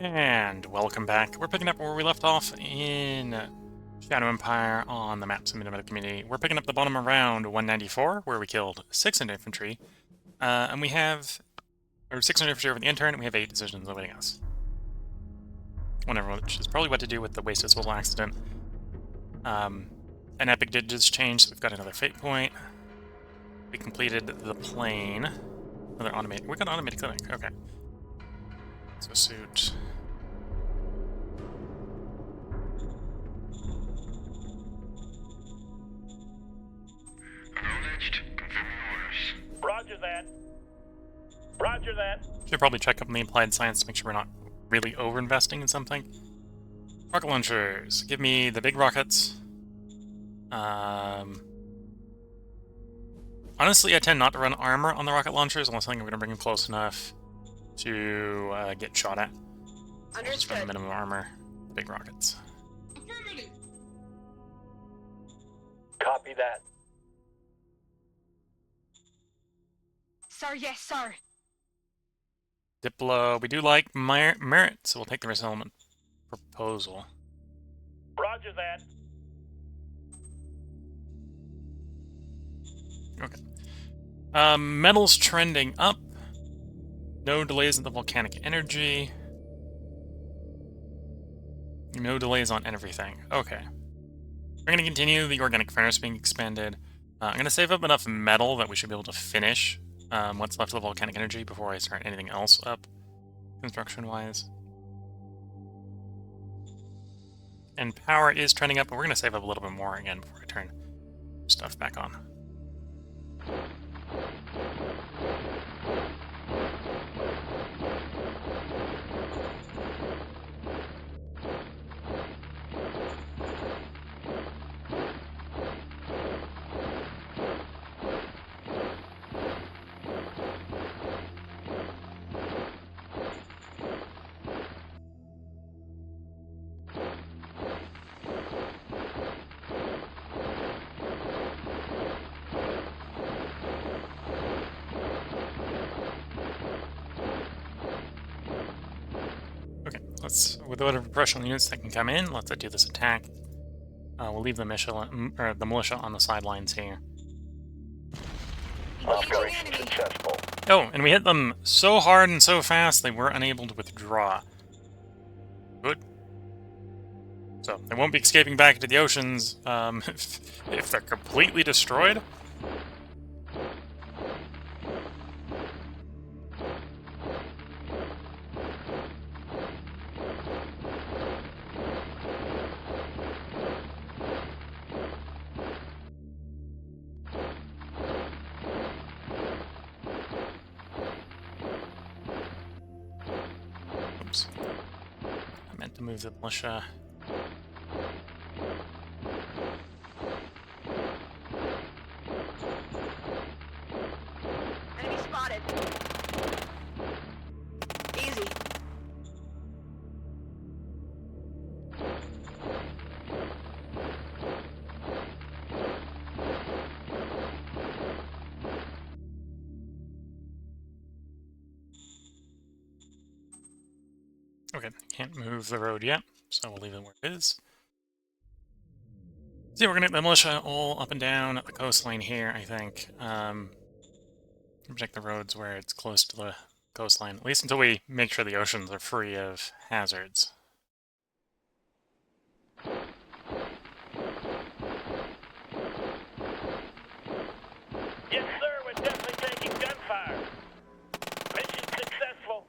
And welcome back. We're picking up where we left off in Shadow Empire on the map submitted by the community. We're picking up the bottom around 194, where we killed 600 infantry. And we have 600 infantry over the intern, and we have 8 decisions awaiting us. Which is probably what to do with the waste disposal accident. An epic did just change, so we've got another fate point. We completed the plane. Another automated. We got an automated clinic. Okay. Let's go suit. Roger that. Roger that. Should probably check up on the applied science to make sure we're not really over-investing in something. Rocket launchers. Give me the big rockets. Honestly, I tend not to run armor on the rocket launchers unless I think I'm going to bring them close enough to get shot at. So just run the minimum armor, big rockets. Copy that. Sir, yes, sir. Diplo, we do like merit, so we'll take the resettlement proposal. Roger that. Okay. Metals trending up. No delays in the volcanic energy. No delays on everything. Okay. We're going to continue the organic furnace being expanded. I'm going to save up enough metal that we should be able to finish what's left of the volcanic energy before I start anything else up, construction-wise. And power is trending up, but we're going to save up a little bit more again before I turn stuff back on. With whatever professional units that can come in, let's do this attack. We'll leave the militia on the sidelines here. Operation successful. Oh, and we hit them so hard and so fast they were unable to withdraw. Good. So they won't be escaping back into the oceans if they're completely destroyed. I meant to move the militia. Enemy spotted. Easy. Okay, can't move the road yet, so we'll leave it where it is. So yeah, we're gonna get the militia all up and down the coastline here, I think. Protect the roads where it's close to the coastline, at least until we make sure the oceans are free of hazards. Yes, sir. We're definitely taking gunfire. Mission successful.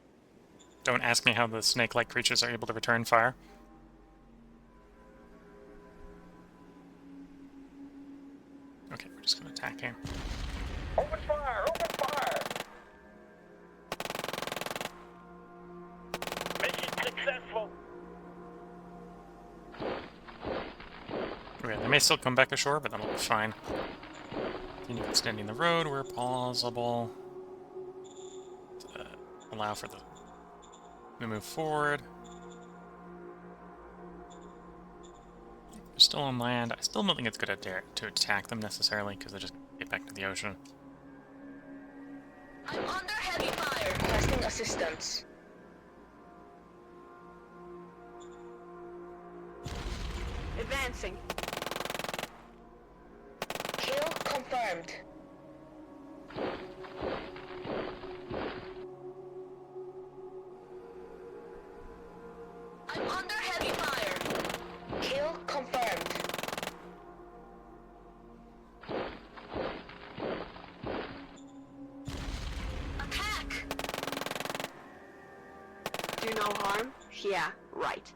Don't ask me how the snake-like creatures are able to return fire. Okay, we're just gonna attack here. Open fire! Open fire! Mission successful. Okay, they may still come back ashore, but that'll be fine. Continue extending the road where possible. To allow for to move forward. They're still on land. I still don't think it's good to attack them necessarily, because they just get back to the ocean. I'm under heavy fire. Requesting assistance. Advancing. Kill confirmed. I'm under heavy fire. Kill confirmed. Attack! Do no harm? Yeah, right.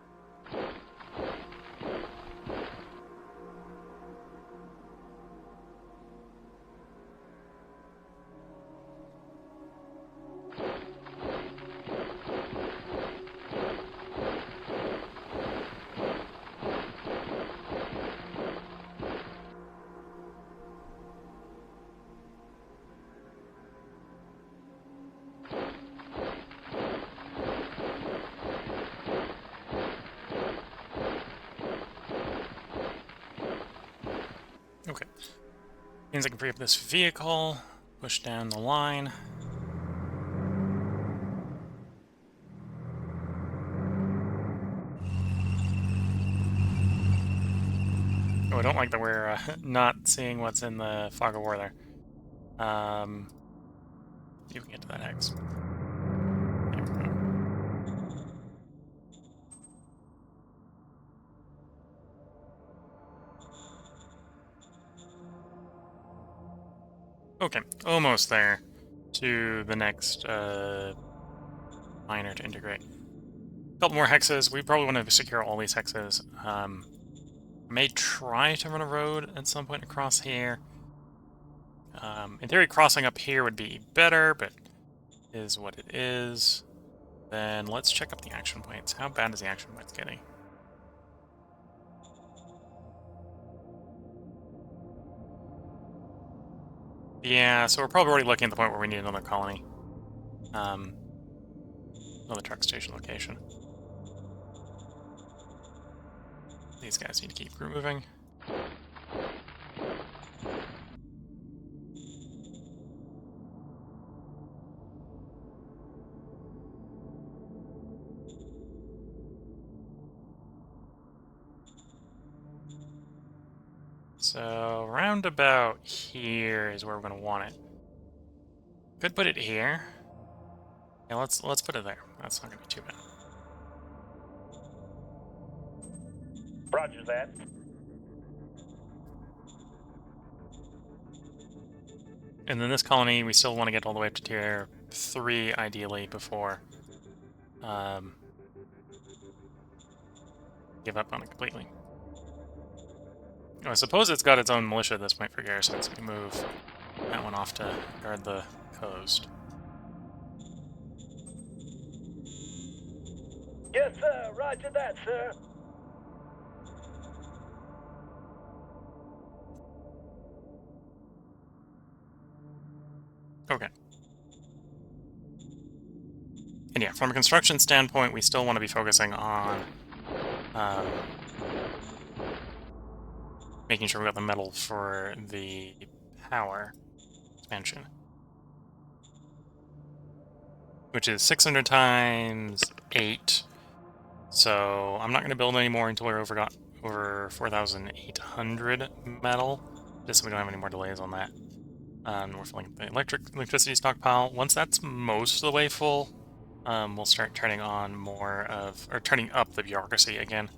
Okay. Means I can free up this vehicle, push down the line. Oh, I don't like that we're not seeing what's in the fog of war there. See if we can get to that X. There we go. Okay, almost there to the next miner to integrate. A couple more hexes. We probably want to secure all these hexes. I may try to run a road at some point across here. In theory, crossing up here would be better, but is what it is. Then let's check up the action points. How bad is the action points getting? Yeah, so we're probably already looking at the point where we need another colony. Another truck station location. These guys need to keep moving. So round about here is where we're gonna want it. Could put it here. Yeah, let's put it there. That's not gonna be too bad. Roger that. And then this colony, we still want to get all the way up to tier 3, ideally, before give up on it completely. I suppose it's got its own militia at this point for garrison, so we can move that one off to guard the coast. Yes, sir. Roger that, sir. Okay. And yeah, from a construction standpoint, we still want to be focusing on making sure we got the metal for the power expansion, which is 600 times 8. So I'm not going to build any more until we're over 4,800 metal, just so we don't have any more delays on that. We're filling the electricity stockpile. Once that's most of the way full, we'll start turning on turning up the bureaucracy again.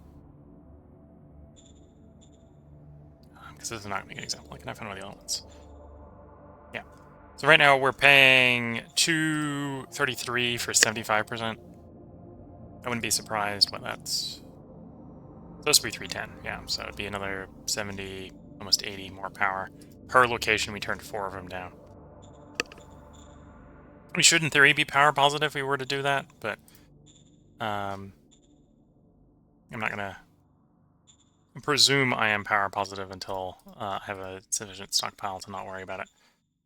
Because this is not going to be a good example. Can I find one of the other ones? Yeah. So right now we're paying $233 for 75%. I wouldn't be surprised, but that's supposed to be 310. Yeah, so it'd be another 70, almost 80 more power per location. We turned 4 of them down. We should, in theory, be power positive if we were to do that, but I'm not gonna presume I am power positive until I have a sufficient stockpile to not worry about it.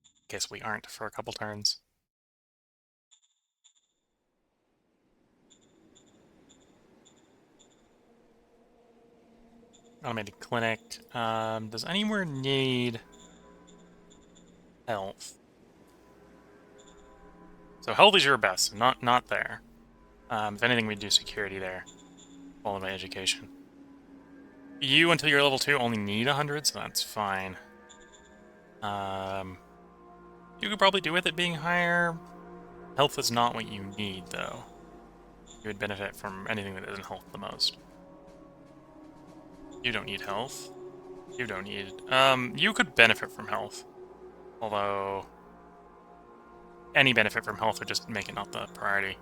In case we aren't for a couple turns. Automated clinic. Does anywhere need health? So health is your best, not there. If anything, we do security there, followed by education. You, until you're level 2, only need 100, so that's fine. You could probably do with it being higher. Health is not what you need, though. You would benefit from anything that isn't health the most. You don't need health. You don't need... you could benefit from health. Although... any benefit from health would just make it not the priority.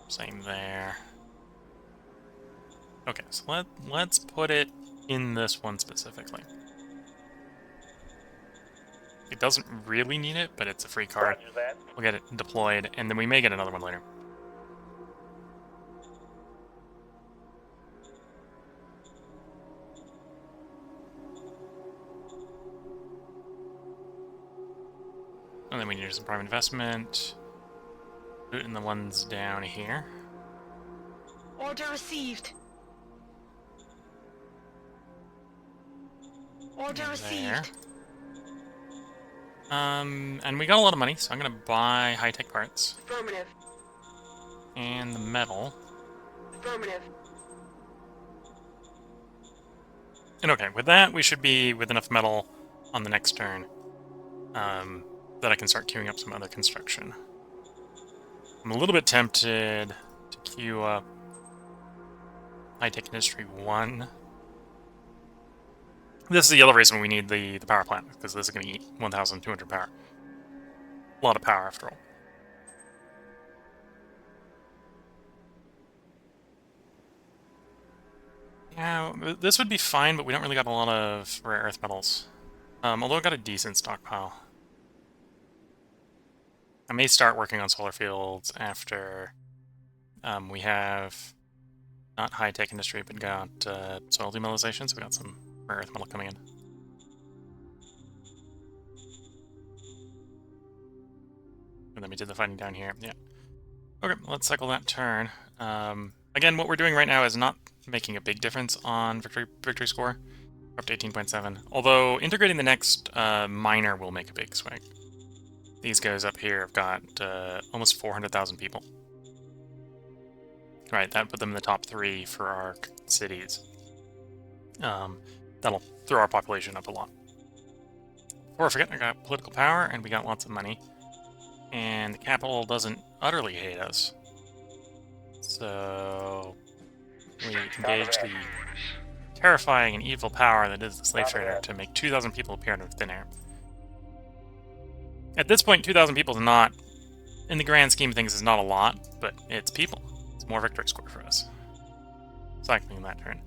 Same there. Okay, so let's put it in this one specifically. It doesn't really need it, but it's a free card. Roger that. We'll get it deployed, and then we may get another one later. And then we need some prime investment. Put it in the ones down here. Order received. Order There. received. And we got a lot of money, so I'm gonna buy high-tech parts. Affirmative. And the metal. Affirmative. And okay, with that, we should be with enough metal on the next turn. That I can start queuing up some other construction. I'm a little bit tempted to queue up high-tech industry 1. This is the other reason we need the power plant, because this is going to eat 1,200 power. A lot of power, after all. Yeah, this would be fine, but we don't really got a lot of rare earth metals. Although I got a decent stockpile. I may start working on solar fields after we have not high-tech industry, but got soil demilitarization, so we got some rare earth metal coming in. And then we did the fighting down here, yeah. Okay, let's cycle that turn. Again, what we're doing right now is not making a big difference on victory score. We're up to 18.7. Although integrating the next miner will make a big swing. These guys up here have got almost 400,000 people. Right, that put them in the top 3 for our cities. That'll throw our population up a lot. Before I forget, I got political power, and we got lots of money. And the capital doesn't utterly hate us. So... we engage the terrifying and evil power that is the slave trader to make 2,000 people appear out of thin air. At this point, 2,000 people is not, in the grand scheme of things, is not a lot, but it's people. It's more victory score for us. Cycling that turn.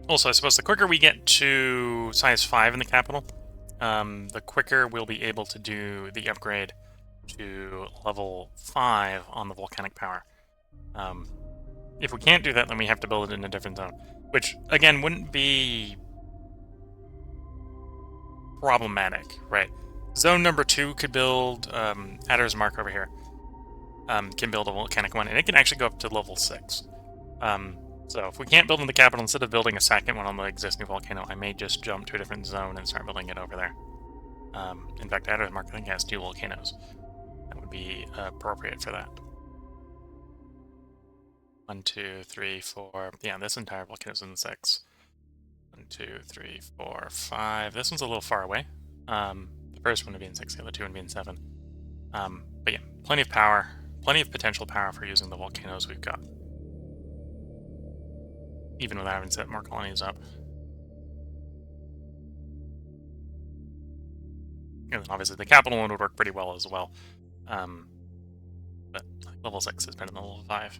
Also, I suppose the quicker we get to size 5 in the capital, the quicker we'll be able to do the upgrade to level 5 on the volcanic power. If we can't do that, then we have to build it in a different zone. Which, again, wouldn't be problematic, right? Zone number 2 could build, Adder's Mark over here, can build a volcanic one, and it can actually go up to level 6. So if we can't build in the capital, instead of building a second one on the existing volcano, I may just jump to a different zone and start building it over there. In fact, Adder's Mark, I think, has 2 volcanoes. That would be appropriate for that. 1, 2, 3, 4. Yeah, this entire volcano's in 6. 1, 2, 3, 4, 5. This one's a little far away. The first one would be in 6, the other 2 would be in 7. But yeah, plenty of power. Plenty of potential power for using the volcanoes we've got. Even without having set more colonies up. And then obviously the capital one would work pretty well as well. But level 6 is better than level 5.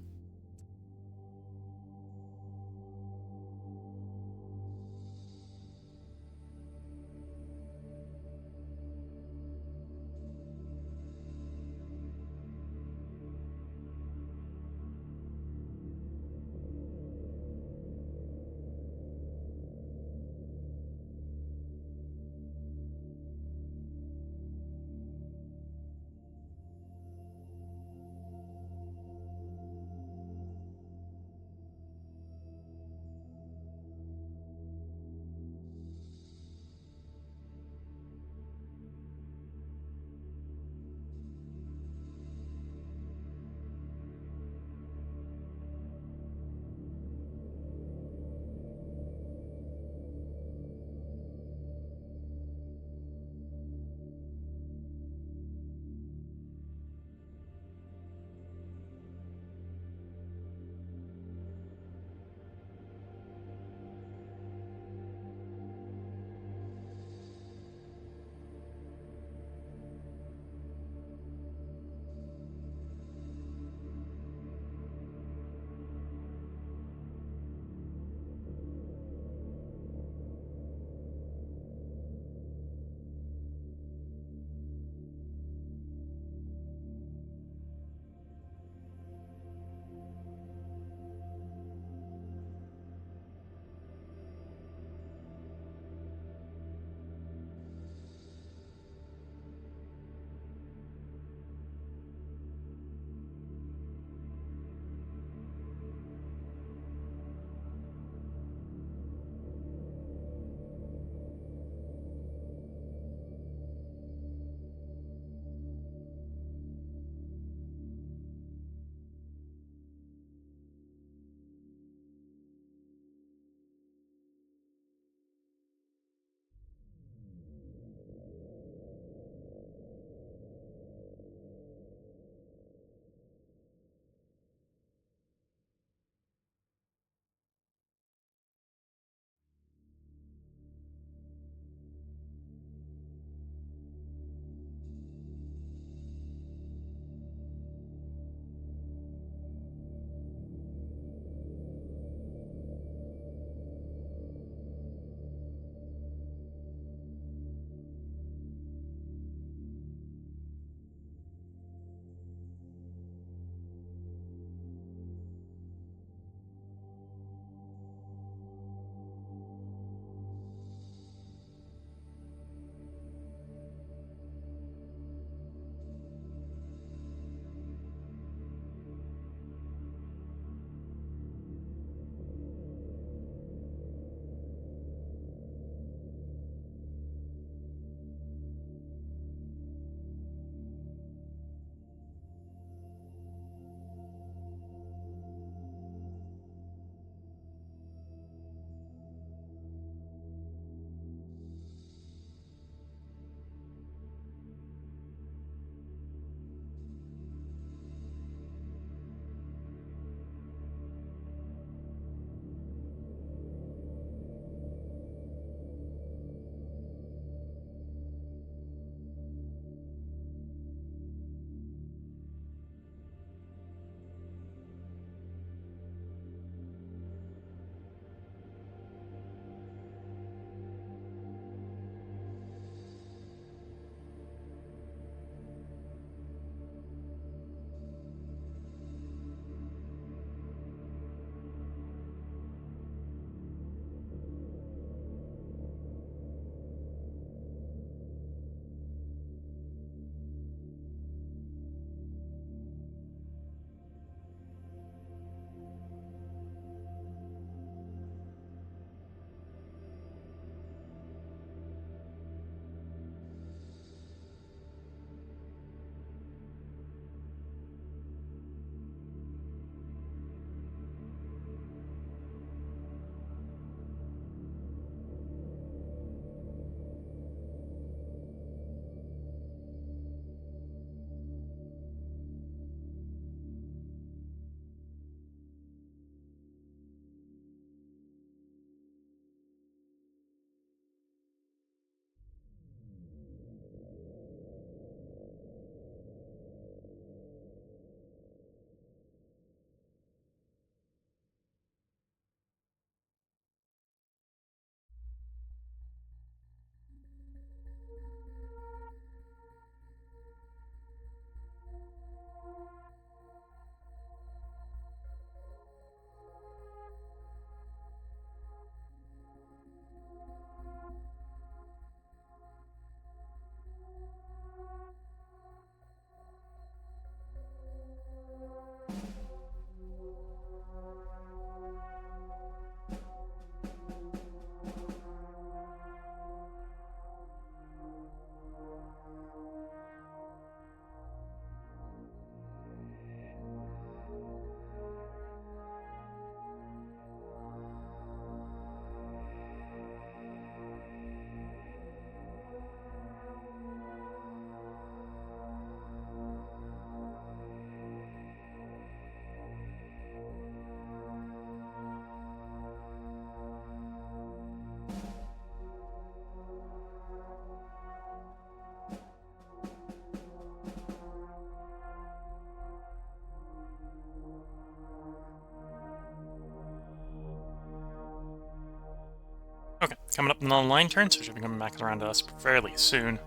Okay, coming up in the line turn, so should be coming back around to us fairly soon.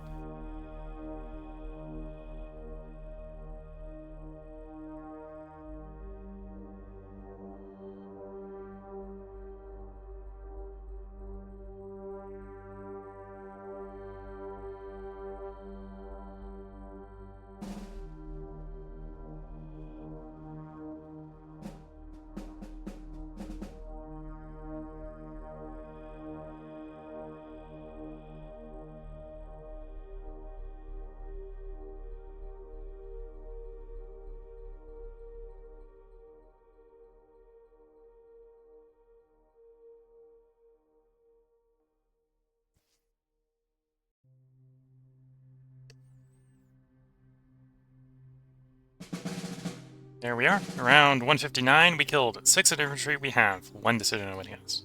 There we are. Around 159, we killed 6 of infantry. We have 1 decision awaiting us.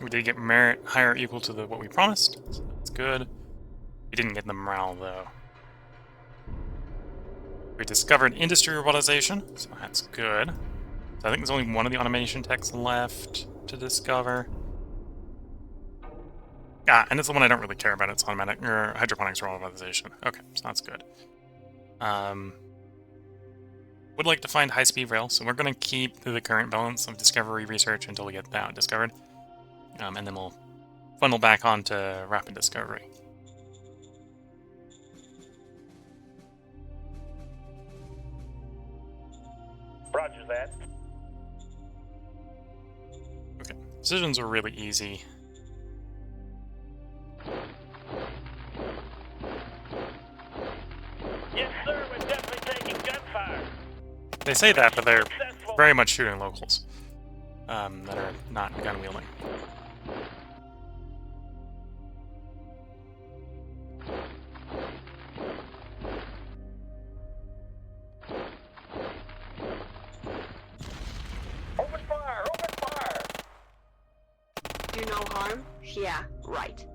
We did get merit higher or equal to what we promised, so that's good. We didn't get the morale, though. We discovered industry robotization, so that's good. So I think there's only one of the automation techs left to discover. Ah, and it's the one I don't really care about. It's automatic, or hydroponics robotization. Okay, so that's good. Would like to find high-speed rail, so we're going to keep the current balance of discovery research until we get that discovered. And then we'll funnel back onto rapid discovery. Roger that. Okay, decisions are really easy. Yes, sir. We're definitely taking gunfire. They say that, but they're Successful. very much shooting locals that are not gun-wielding. Open fire! Open fire! Do no harm? Yeah, right.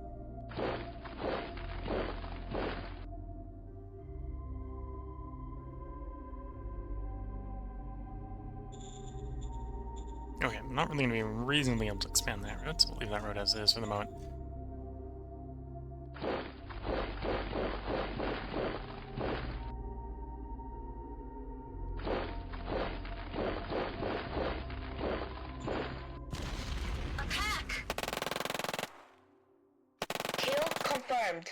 Okay, I'm not really going to be reasonably able to expand that road, so we'll leave that road as is for the moment. Attack! Kill confirmed.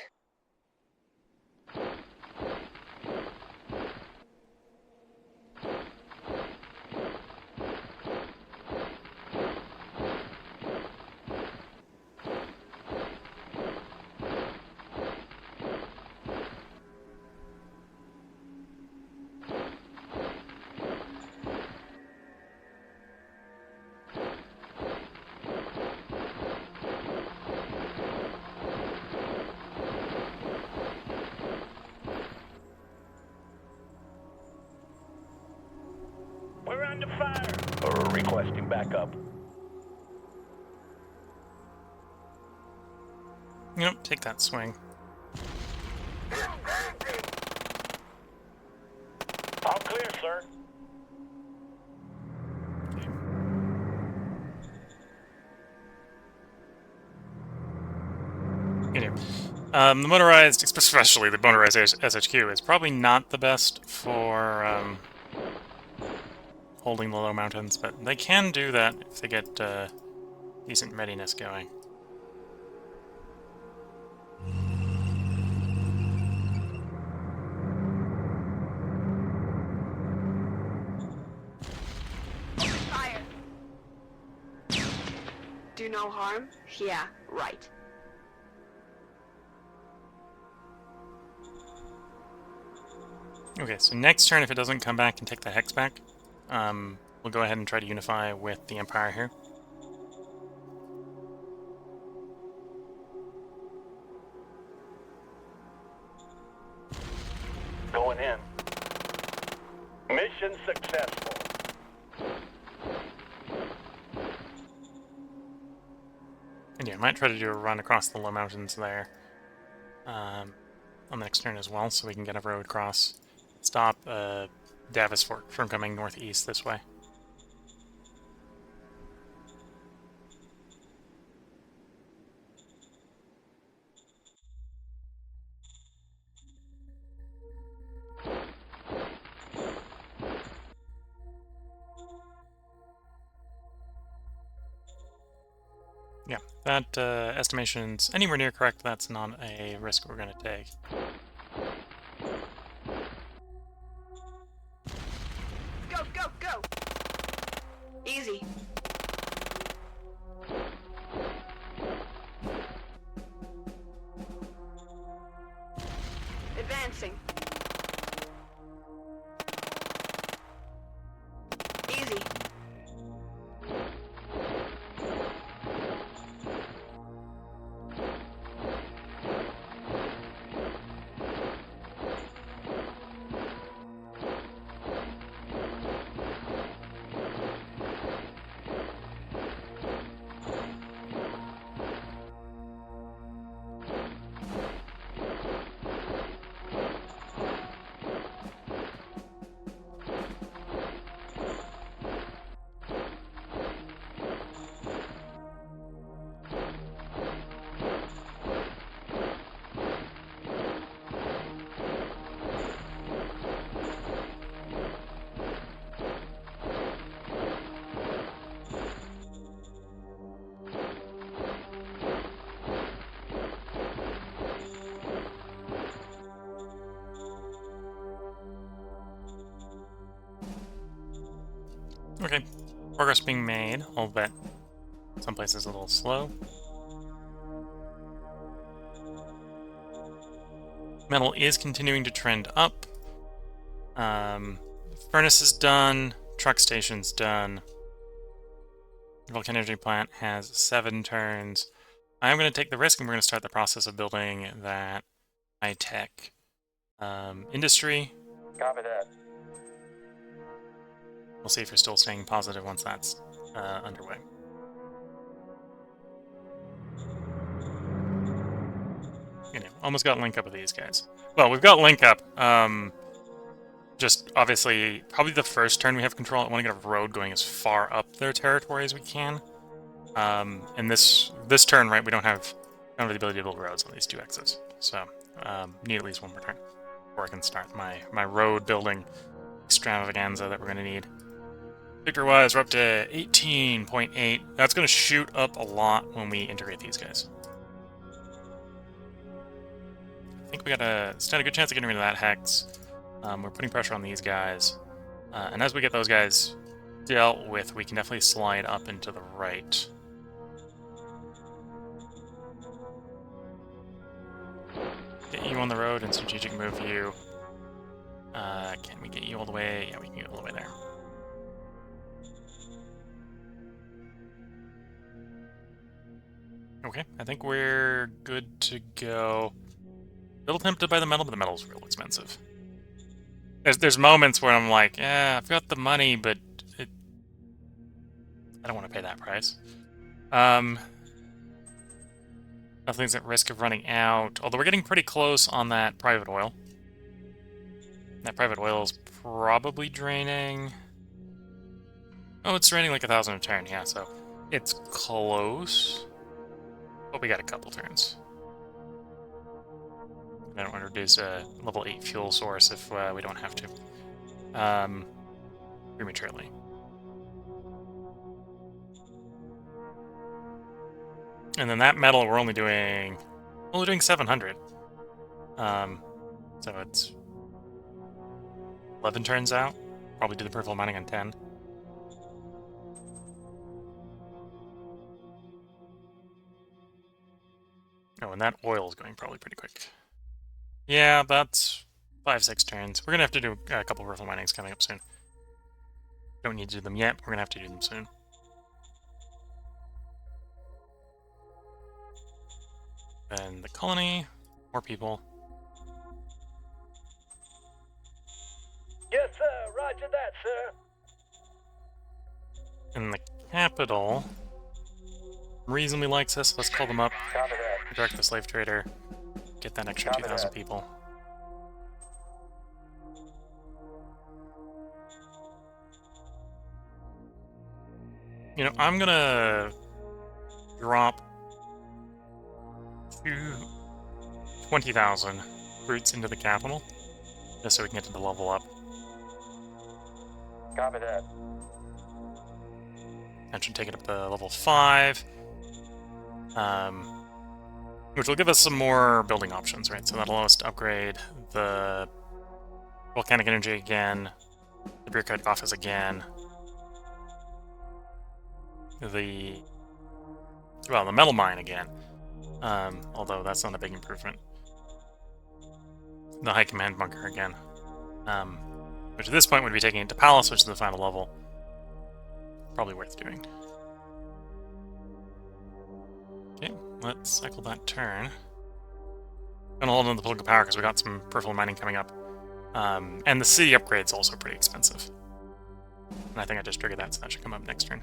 We're under fire. Requesting backup. Yep, take that swing. All clear, sir. Anyway, the motorized, especially the motorized SHQ, is probably not the best for holding the low mountains, but they can do that if they get decent readiness going. Fire! Do no harm? Yeah, right. Okay, so next turn, if it doesn't come back and take the hex back, we'll go ahead and try to unify with the Empire here. Going in. Mission successful. And yeah, I might try to do a run across the low mountains there on the next turn as well, so we can get a road across. Stop Davis Fort from coming northeast this way. Yeah, that estimation's anywhere near correct. That's not a risk we're going to take. Go, go, go! Easy. Advancing. Easy. Okay, progress being made, albeit some places a little slow. Metal is continuing to trend up. Furnace is done. Truck station's done. Volcanic energy plant has 7 turns. I'm going to take the risk, and we're going to start the process of building that high-tech industry. Copy that. We'll see if you're still staying positive once that's underway. You know, almost got link up with these guys. Well, we've got link up. Just obviously, probably the first turn we have control. I want to get a road going as far up their territory as we can. And this turn, right, we don't have the ability to build roads on these 2 exits. So need at least 1 more turn before I can start my road building extravaganza that we're going to need. Victory-wise, we're up to 18.8. That's going to shoot up a lot when we integrate these guys. I think we stand a good chance of getting rid of that hex. We're putting pressure on these guys. And as we get those guys dealt with, we can definitely slide up into the right. Get you on the road and strategic move you. Can we get you all the way? Yeah, we can get all the way there. Okay, I think we're good to go. A little tempted by the metal, but the metal's real expensive. There's moments where I'm like, yeah, I've got the money, but I don't want to pay that price. Nothing's at risk of running out, although we're getting pretty close on that private oil. That private oil is probably draining. Oh, it's draining like 1,000 a turn, yeah, so it's close. But we got a couple turns. I don't want to reduce a level 8 fuel source if we don't have to. Prematurely. And then that metal, we're only doing 700. So it's 11 turns out. Probably do the peripheral mining on 10. Oh, and that oil is going probably pretty quick. Yeah, that's 5-6 turns. We're gonna have to do a couple peripheral minings coming up soon. Don't need to do them yet, but we're gonna have to do them soon. Then the colony, more people. Yes, sir. Roger that, sir. And the capital reasonably likes us. Let's call them up. Copy that. Direct the slave trader. Get that extra 2,000 people. You know, I'm gonna drop 20,000 fruits into the capital, just so we can get to the level up. Copy that. That should take it up to level 5. which will give us some more building options, right? So that'll allow us to upgrade the volcanic energy again, the bureaucratic office again, the metal mine again, although that's not a big improvement. The high command bunker again, which at this point would be taking it to Palace, which is the final level. Probably worth doing. Okay, let's cycle that turn. Gonna hold on to the political power because we got some peripheral mining coming up. And the city upgrade's also pretty expensive. And I think I just triggered that, so that should come up next turn.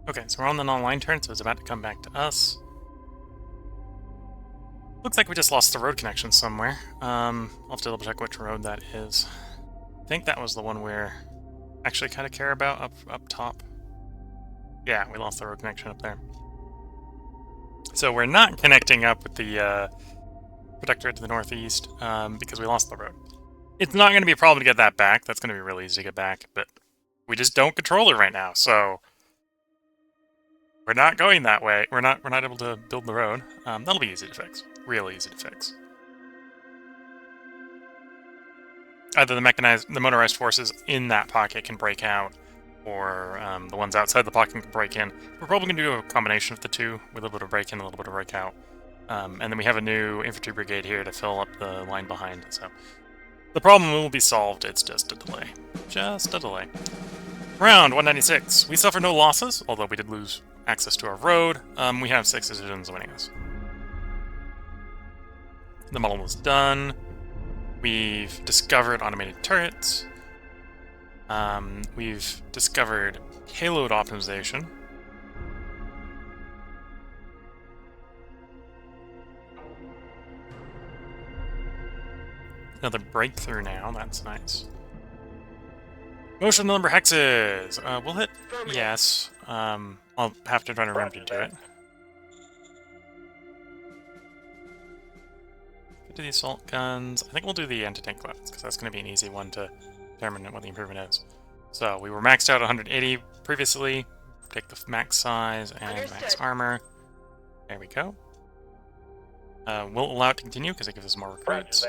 Okay, so we're on the non-line turn, so it's about to come back to us. Looks like we just lost the road connection somewhere. I'll have to double check which road that is. I think that was the one we're actually kind of care about up top. Yeah, we lost the road connection up there. So we're not connecting up with the protectorate to the northeast because we lost the road. It's not going to be a problem to get that back. That's going to be really easy to get back, but we just don't control it right now, so we're not going that way. We're not able to build the road. That'll be easy to fix. Real easy to fix. Either the motorized forces in that pocket can break out, or the ones outside the pocket can break in. We're probably going to do a combination of the two, with a little bit of break in, a little bit of break out. And then we have a new infantry brigade here to fill up the line behind, so the problem will be solved. It's just a delay. Just a delay. Round 196. We suffer no losses, although we did lose access to our road. We have 6 decisions winning us. The model was done. We've discovered automated turrets. We've discovered payload optimization. Another breakthrough now, that's nice. Motion number hexes! We'll hit yes. I'll have to try to remember to do it. Do the assault guns. I think we'll do the anti-tank weapons, because that's going to be an easy one to determine what the improvement is. So, we were maxed out at 180 previously. Take the max size and max armor. There we go. We'll allow it to continue, because it gives us more recruits.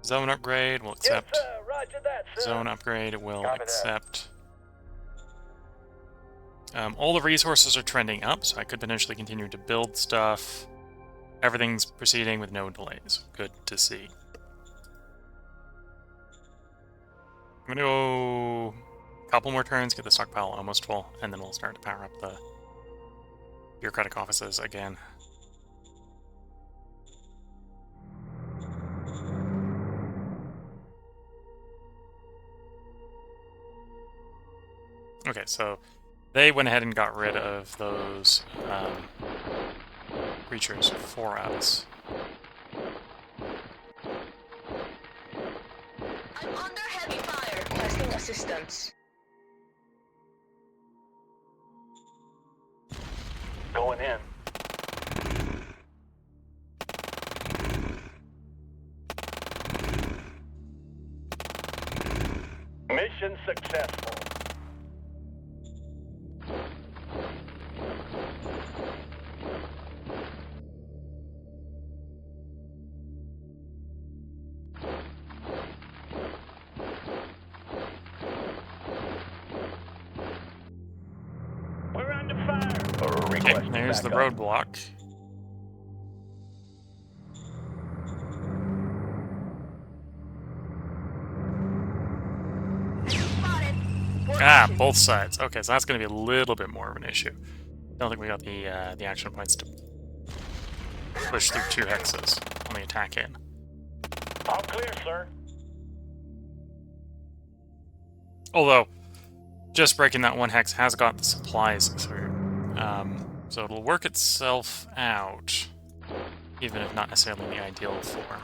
Zone upgrade, we'll accept. Yes, sir. Roger that, sir. Zone upgrade, we'll Copy that. accept. All the resources are trending up, so I could potentially continue to build stuff. Everything's proceeding with no delays. Good to see. I'm gonna go a couple more turns, get the stockpile almost full, and then we'll start to power up the bureaucratic offices again. Okay, so they went ahead and got rid of those creatures for us. I'm under heavy fire. Requesting assistance. Going in. Mission successful. We're under fire. Okay, there's the roadblock. Spotted. Ah, both sides. Okay, so that's going to be a little bit more of an issue. Don't think we got the action points to push through 2 hexes on the attack in. All clear, sir. Although, just breaking that 1 hex has got the supplies through. So it'll work itself out, even if not necessarily the ideal form.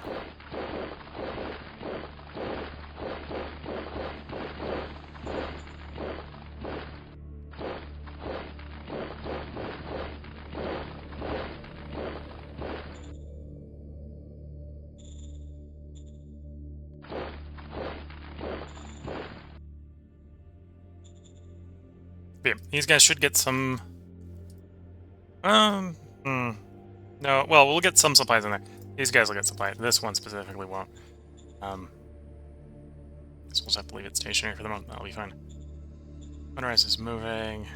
But yeah, these guys should get some... No, well, we'll get some supplies in there. These guys will get supplies. This one specifically won't. Guess we'll just have to leave it stationary for the moment. That'll be fine. Motorized is moving.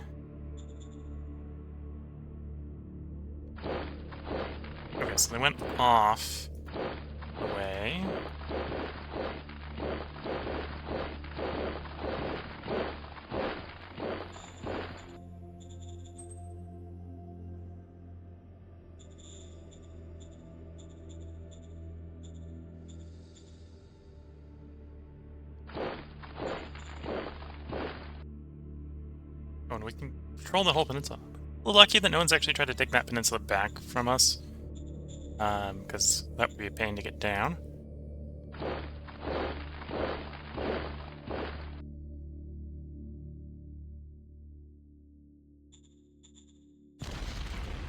Okay, so they went off the way. Oh, and we can control the whole peninsula. We're lucky that no one's actually tried to take that peninsula back from us. Because that would be a pain to get down.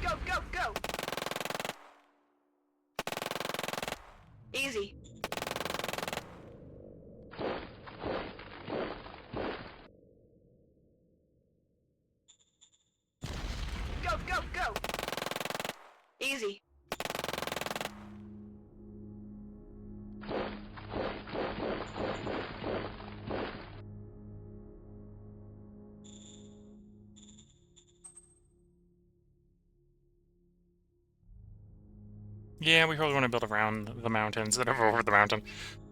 Go, go, go! Easy. Go, go, go! Easy. Yeah, we probably want to build around the mountain instead of over the mountain.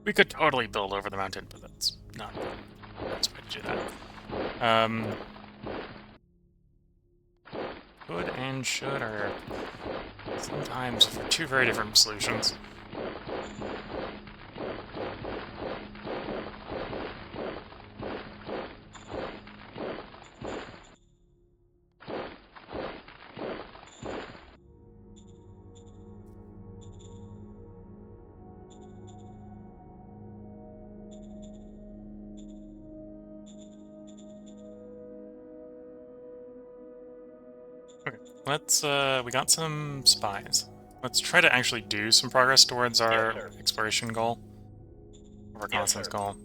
We could totally build over the mountain, but that's not the best way to do that. Could and should are sometimes for two very different solutions. Okay, let's, we got some spies. Let's try to actually do some progress towards our sir. exploration goal. Our Yes, reconnaissance sir. goal.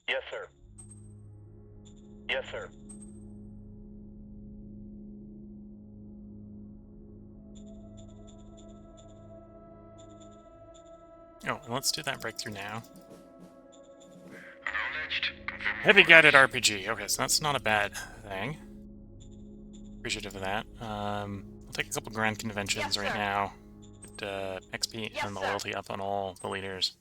Yes, sir. Yes, sir. Oh, and let's do that breakthrough now. Heavy guided RPG. Okay, so that's not a bad thing. Appreciative of that. We'll take a couple grand conventions Yes, right sir. now. Get XP Yes, and the sir. loyalty up on all the leaders.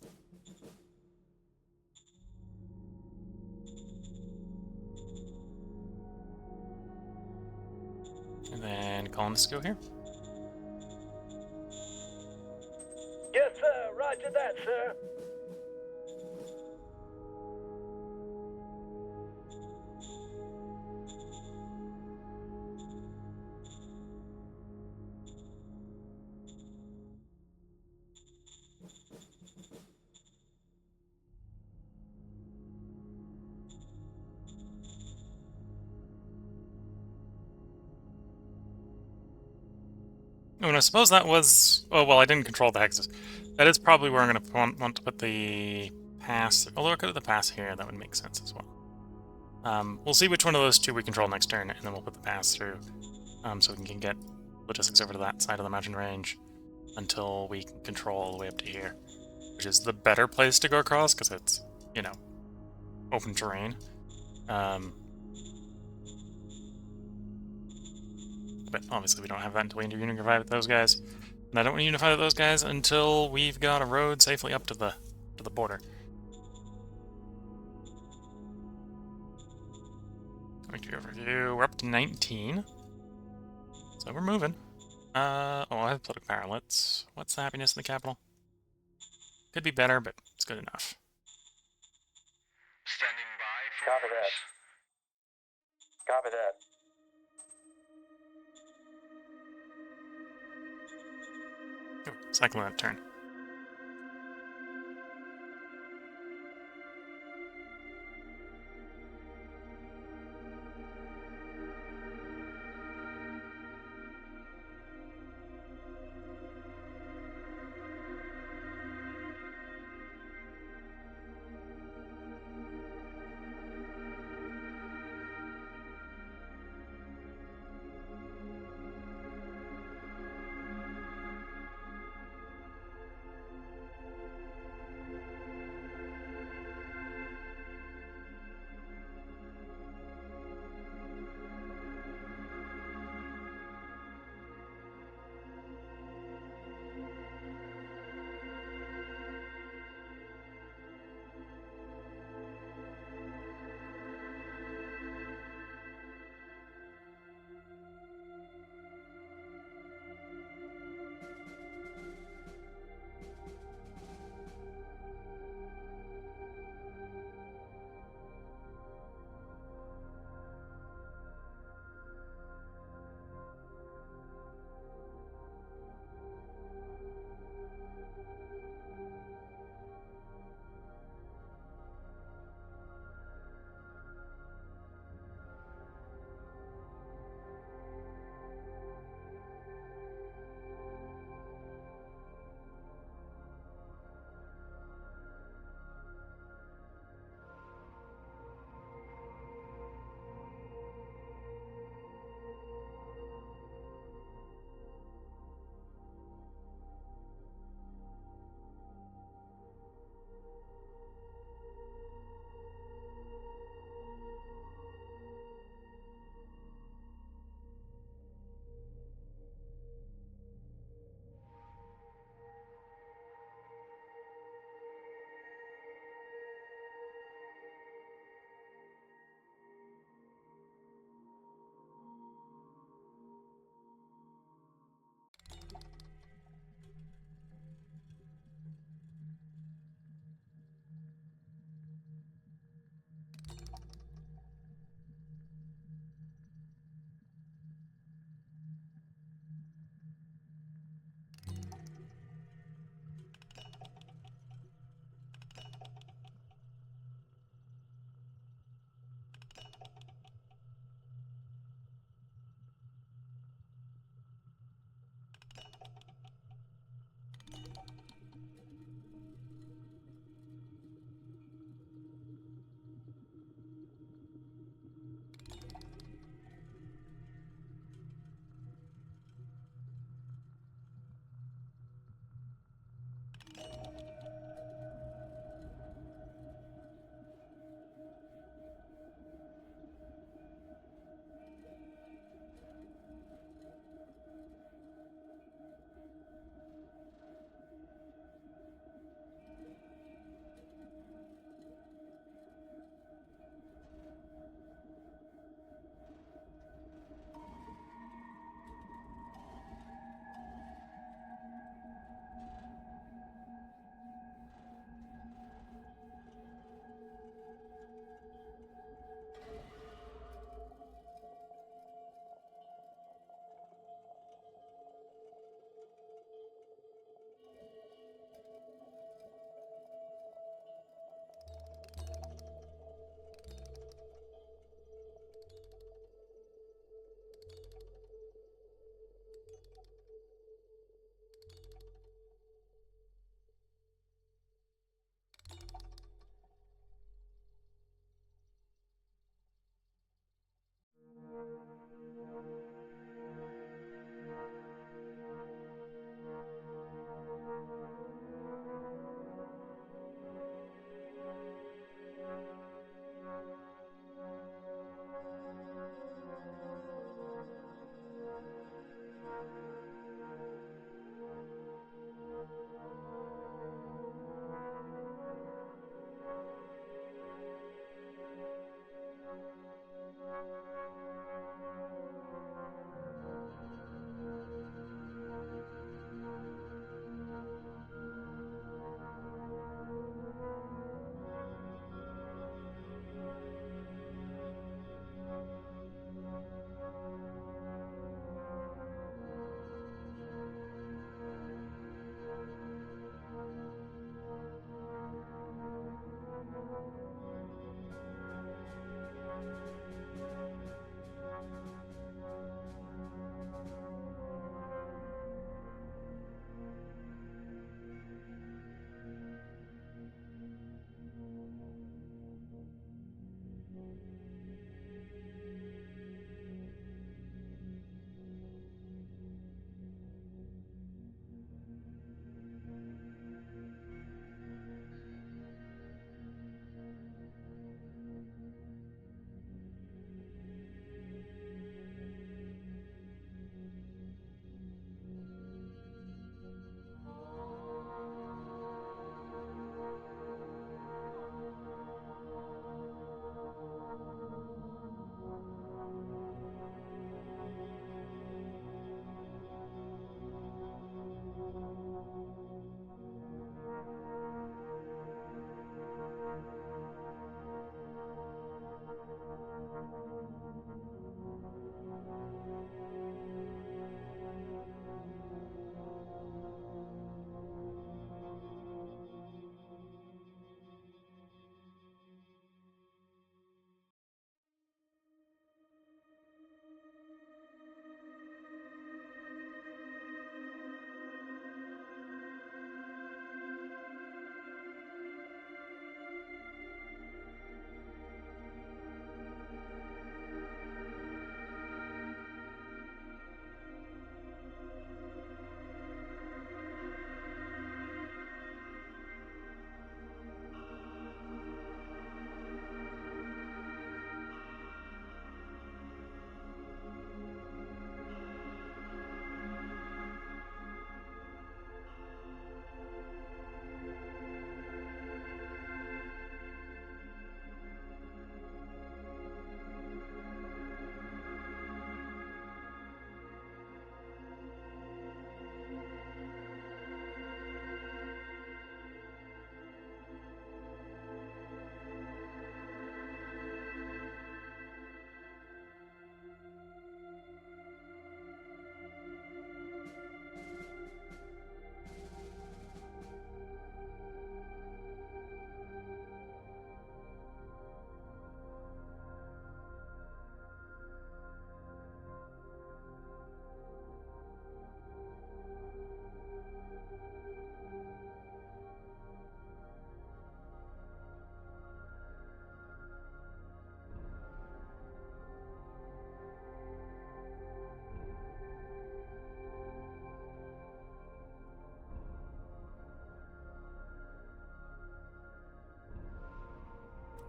And then colonists go here. Yes, sir. Roger that, sir. Oh, and I suppose that was... Oh, well, I didn't control the hexes. That is probably where I'm going to want to put the pass. Although I could have the pass here, that would make sense as well. We'll see which one of those two we control next turn, and then we'll put the pass through, so we can get logistics over to that side of the mountain range until we can control all the way up to here, which is the better place to go across, because it's, you know, open terrain. But obviously we don't have that until we unify with those guys. And I don't want to unify with those guys until we've got a road safely up to the border. Victory overview. We're up to 19. So we're moving. Oh, I have political power. What's the happiness in the capital? Could be better, but it's good enough. Standing by for Copy orders. that. Copy that. Oh, cycling that turn.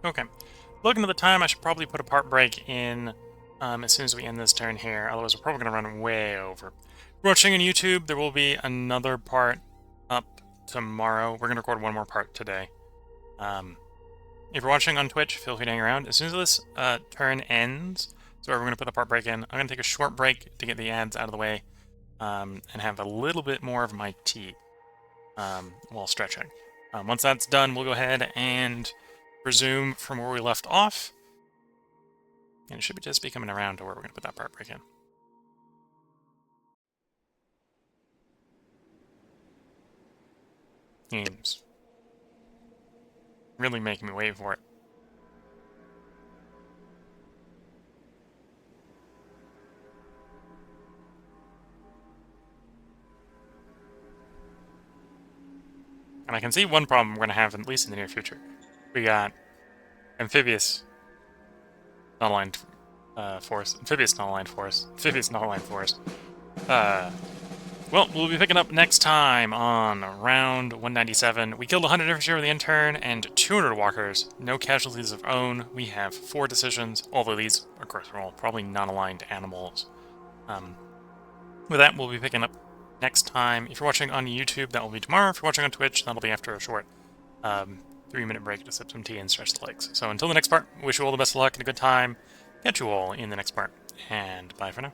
Okay. Looking at the time, I should probably put a part break in as soon as we end this turn here. Otherwise, we're probably going to run way over. If you're watching on YouTube, there will be another part up tomorrow. We're going to record one more part today. If you're watching on Twitch, feel free to hang around. As soon as this turn ends, so we're going to put the part break in, I'm going to take a short break to get the ads out of the way and have a little bit more of my tea while stretching. Once that's done, we'll go ahead and resume from where we left off. And it should just be coming around to where we're going to put that part break in. Games. Really making me wait for it. And I can see one problem we're going to have, at least in the near future. We got amphibious not aligned force. Amphibious not aligned force. Amphibious not aligned force. Well, we'll be picking up next time on round 197. We killed 100 infantry with the intern and 200 walkers. No casualties of own. We have 4 decisions, although these, of course, are all probably non-aligned animals. With that, we'll be picking up next time. If you're watching on YouTube, that will be tomorrow. If you're watching on Twitch, that'll be after a short 3-minute break to sip some tea and stretch the legs. So until the next part, wish you all the best of luck and a good time. Catch you all in the next part, and bye for now.